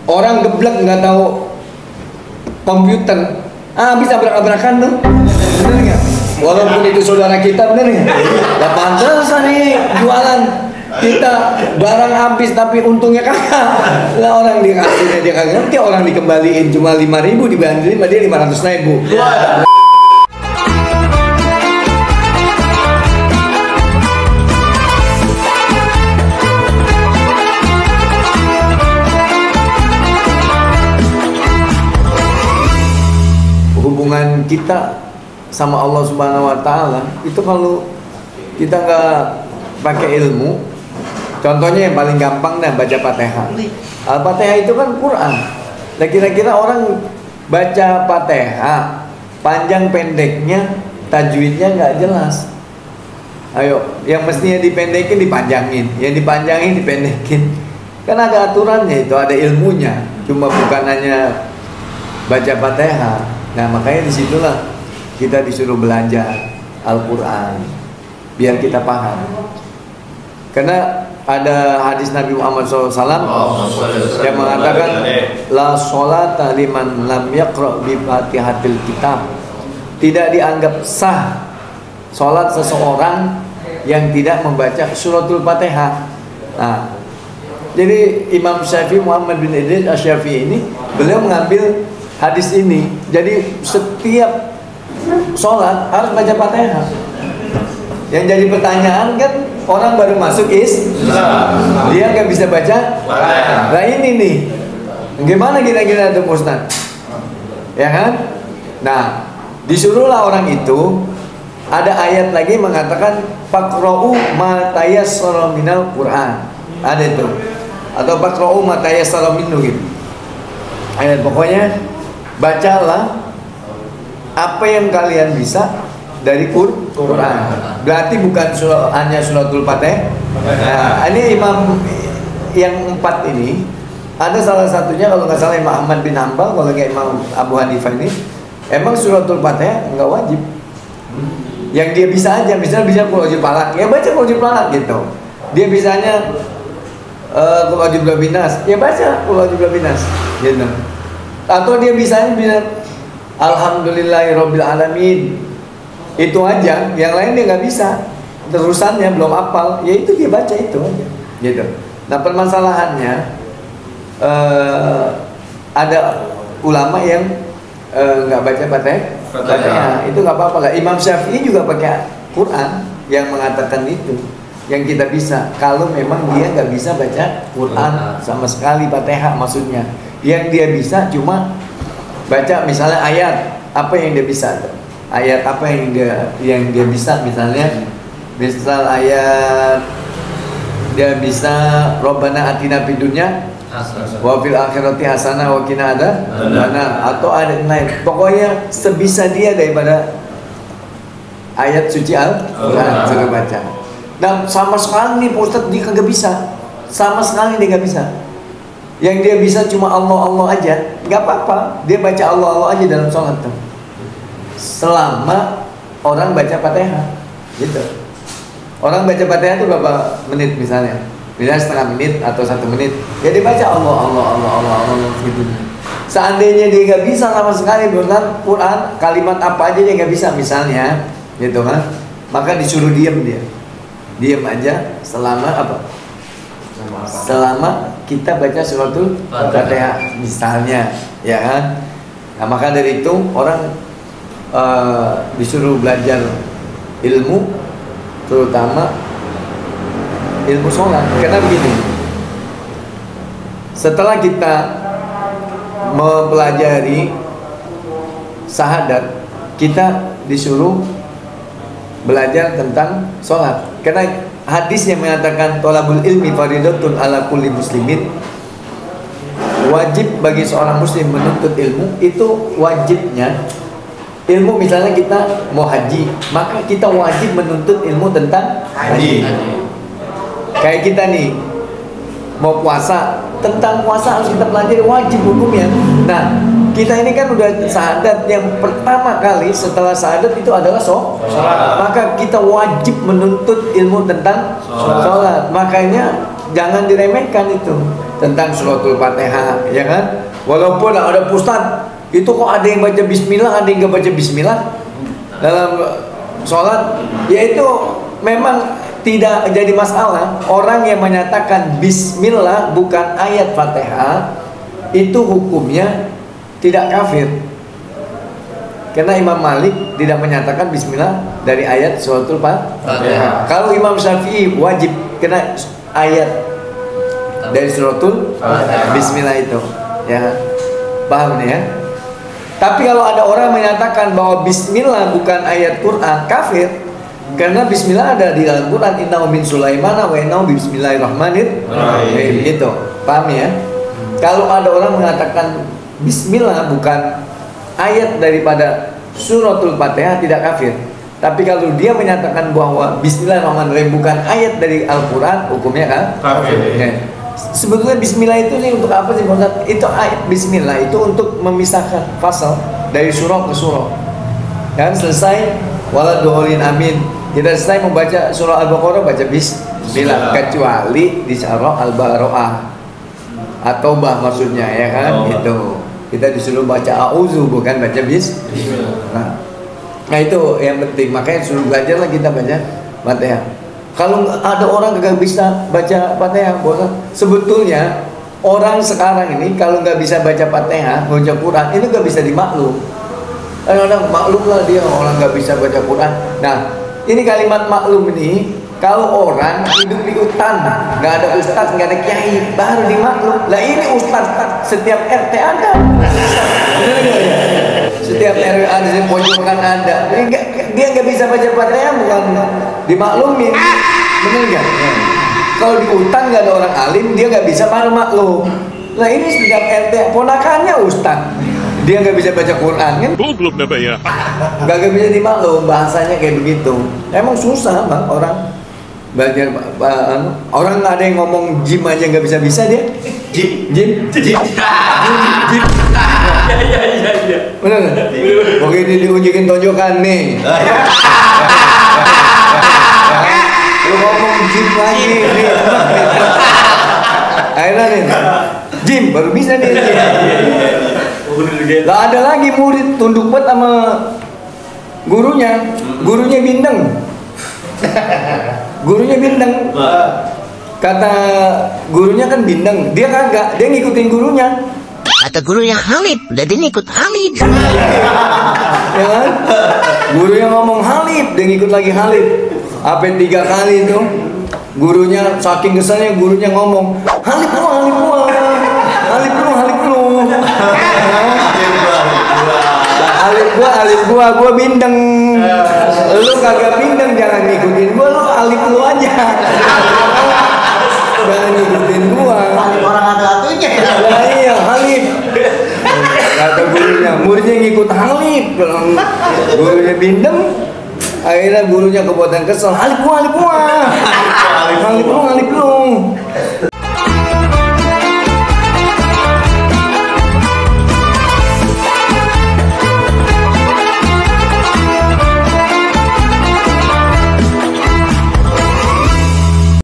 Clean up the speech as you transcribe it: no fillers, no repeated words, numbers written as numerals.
Orang geblek nggak tahu komputer, bisa abrak-abrakan tuh, bener nggak? Walaupun itu saudara kita, bener nggak? Lah pantesan nih jualan kita barang habis tapi untungnya kagak. Lah orang dikasihnya dia kagak ngerti, orang dikembaliin cuma 5.000 dibandingin sama dia 500.000. Hubungan kita sama Allah Subhanahu wa Ta'ala itu kalau kita nggak pakai ilmu, contohnya yang paling gampang dah baca Fatihah. Al-Fatihah itu kan Quran. Nah kira-kira orang baca Fatihah panjang pendeknya, tajwidnya nggak jelas. Ayo, yang mestinya dipendekin dipanjangin, yang dipanjangin dipendekin. Kan ada aturannya itu, ada ilmunya. Cuma bukan hanya baca Fatihah. Nah makanya disitulah kita disuruh belajar Al-Quran biar kita paham. Karena ada hadis Nabi Muhammad SAW yang mengatakan la sholata liman lam yaqra bi fatihatil kitab. Tidak dianggap sah sholat seseorang yang tidak membaca suratul Fatihah. Nah, jadi Imam Syafi'i Muhammad bin Idris Asy-Syafi'i ini beliau mengambil hadis ini. Jadi setiap sholat harus baca Fatihah. Yang jadi pertanyaan kan, orang baru masuk Islam, dia nggak bisa baca Fatihah. Nah ini nih, gimana kira-kira itu Ustaz? Ya kan? Nah, disuruhlah orang itu, ada ayat lagi mengatakan faqra'u ma tayassara minal Qur'an. Ada itu. Atau faqra'u ma tayassara minhu gitu. Ayat pokoknya bacalah apa yang kalian bisa dari Quran. Berarti bukan hanya suratul Fatihah. Nah, ini imam yang 4 ini ada salah satunya kalau nggak salah Imam Ahmad bin Hanbal, kalau nggak Imam Abu Hanifah ini emang suratul Fatihah nggak wajib. Yang dia bisa aja, misalnya bisa Qul A'udzu Falaq, ya baca Qul A'udzu Falaq gitu. Dia bisanya Qul A'udzu Birabbinas, ya baca Qul A'udzu Birabbinas gitu. Atau dia bisa Alhamdulillahirabbil alamin. Itu aja, yang lain dia nggak bisa. Terusannya belum hafal, ya itu dia baca itu aja. Gitu. Nah, permasalahannya ada ulama yang nggak baca Fatihah. Itu nggak apa-apa lah. Imam Syafi'i juga pakai Quran yang mengatakan itu. Yang kita bisa, kalau memang dia nggak bisa baca Quran sama sekali, Fatihah maksudnya. Yang dia bisa cuma baca misalnya ayat apa yang dia bisa, ayat apa yang dia bisa, misalnya misal ayat dia bisa Rabbana atina fid dunya wa fil akhirati hasanah wa qina adzabannar, atau ayat lain. Pokoknya sebisa dia daripada ayat suci Al-Quran sudah baca. Dan sama sekali nih Pak Ustadz dia kagak bisa, sama sekali dia nggak bisa. Yang dia bisa cuma Allah aja, nggak apa-apa. Dia baca Allah aja dalam sholat tuh, selama orang baca Fatihah, gitu. Orang baca Fatihah itu berapa menit misalnya setengah menit atau 1 menit, ya dia baca Allah gitu. Seandainya dia nggak bisa sama sekali berulang Quran, kalimat apa aja dia nggak bisa misalnya, gitu kan, maka disuruh diam aja selama apa? Selama kita baca suratul Fatihah misalnya, ya kan. Nah, maka dari itu orang disuruh belajar ilmu, terutama ilmu sholat. Karena begini, setelah kita mempelajari syahadat, kita disuruh belajar tentang sholat. Karena hadis yang mengatakan thalabul ilmi fardhatun ala kulli muslimin, wajib bagi seorang muslim menuntut ilmu. Itu wajibnya ilmu. Misalnya kita mau haji, maka kita wajib menuntut ilmu tentang haji. Kayak kita nih mau puasa, tentang puasa harus kita pelajari, wajib hukumnya. Nah, kita ini kan udah syahadat, yang pertama kali setelah syahadat itu adalah sholat. Maka kita wajib menuntut ilmu tentang sholat. Makanya jangan diremehkan itu. tentang suratul Fatihah, ya kan? Walaupun ada ustaz, itu kok ada yang baca bismillah, ada yang nggak baca bismillah dalam sholat, yaitu memang tidak jadi masalah. Orang yang menyatakan bismillah bukan ayat Fatihah itu hukumnya tidak kafir, karena Imam Malik tidak menyatakan bismillah dari ayat suratul Fatihah. Kalau Imam Syafi'i wajib kena ayat dari suratul bismillah itu, ya paham nih ya. Tapi kalau ada orang menyatakan bahwa bismillah bukan ayat Quran, kafir. Karena bismillah ada di dalam Quran, innahu min Sulaiman wa innahu bismillahirrahmanirrahim. Gitu. Paham ya? Kalau ada orang mengatakan bismillah bukan ayat daripada suratul Fatihah, tidak kafir. Tapi kalau dia menyatakan bahwa bismillahirrahmanirrahim bukan ayat dari Al-Quran, hukumnya kan kafir. Ya. Sebetulnya bismillah itu nih untuk apa sih Ustaz? Itu ayat bismillah itu untuk memisahkan fasal dari surah ke surah. Dan selesai waladhdallin amin. Kita selesai membaca surah Al-Baqarah baca bismillah, kecuali di surah Al-Baqarah atau bah maksudnya, ya kan? Itu kita disuruh baca auzu, bukan baca bismillah. Nah itu yang penting, makanya suruh belajarlah kita baca Fatihah. Kalau ada orang nggak bisa baca Fatihah, sebetulnya orang sekarang ini kalau nggak bisa baca Fatihah, baca Quran, itu nggak bisa dimaklum. Kadang-kadang maklum lah dia orang nggak bisa baca Quran. Nah ini kalimat maklum ini, kalau orang hidup di hutan, nggak ada ustadz, nggak ada kiai, baru dimaklum. Lah ini ustadz setiap RT ada, setiap RW ada, di pojokan ada. Dia nggak bisa baca Fatihah, bukan dimaklumin, bener nggak? Kalau di hutan nggak ada orang alim, dia nggak bisa, baru maklum. Nah ini setiap RT ponakannya ustadz, dia nggak bisa baca Quran kan? Belum dapat ya. Nggak bisa dimaklum, bahasanya kayak begitu. Emang susah bang orang belajar. Orang nggak ada yang ngomong jim aja nggak bisa dia. Jim. Ya. Bener nggak? Oke, ini diunjukin tonjokan nih. Lu ngomong jim lagi nih. Akhirnya nih, jim baru bisa nih. Lah ada lagi murid tunduk banget sama gurunya bindeng. Gurunya bindeng. Kata gurunya kan bindeng, dia kagak, dia ngikutin gurunya. Kata gurunya Halid, udah dia ngikut Halid. Ya kan? Gurunya ngomong Halid, dia ngikut lagi Halid. Sampai 3 kali itu gurunya saking keselnya, gurunya ngomong Halid gua bindeng. Lu kagak bindeng, jangan ngikutin gua, lu alif lu aja. Jangan ngikutin gua. Orang ada atunya. Nah, iya, Halif. Kata gurunya, muridnya ngikut Halif. Gurunya bindeng. Akhirnya gurunya kebuatan kesel. Halif gua. Halif lu.